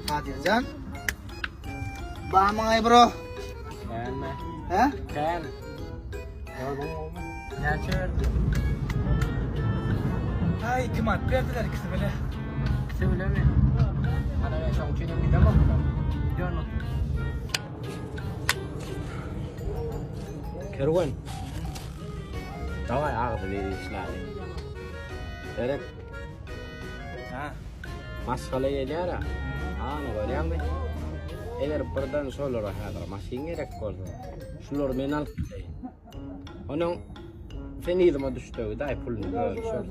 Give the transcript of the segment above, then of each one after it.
Kadircan, bamang ay bro. Kan mah. Hah? Kan. Ya çör. Ay kemat kıyafetler ikisi böyle. Söyle mi? Ana ben şu an çenem bir tamam mı? Görme. Kerwan. Davay ağzı verişler. Evet. Ha. Maskala yelara. Ana böyle mi? Eğer birden solar hadir, maskin gerek olsa, şular men alıp gideyim. Onun fenidime düştü, day pulunu böyle sol.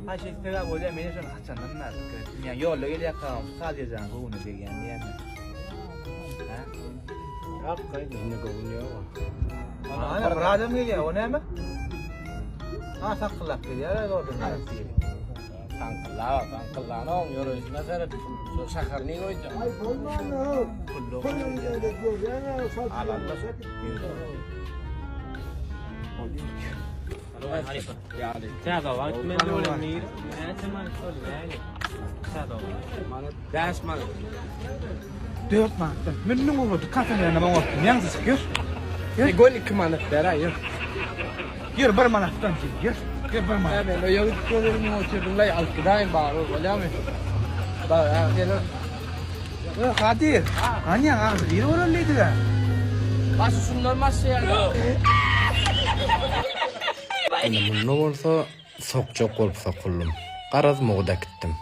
Ha şey istediği böyle beni şunu kaçandan nasıl? Yani yolla geliyor kalm, Kadircan bunu degen diyemem. Ha? Yok kaydı, yine kovunuyor. Ana bir adam geliyor, o ne mi? Ha saklık geliyor, öyle oldu. Kankıla, ne oluyor? Mesela sakar ne koyacak? Kullu. Alanla Sağda var. Ben de öyle miyim? Ben sana söyleyeyim. Sağda var. Ders mi? 4 manat. Memnun olduk. Kafelerine ben oturdum. Yalnız çıkıyor. Gol 2 manat der ayır. Yürü 1 manattan gir. Gir 1 manat. Ben de yolu koyuyorum oturdum lay alkıdayım bağırıyor öyle mi? Bak gel. Kadir. Hani ağzı yürü oralıydı da. Başı şunlar masaya ya. Endi bundan bolsa soqchoq bo'lib soqildim. Qaraz mo'g'da kitdim.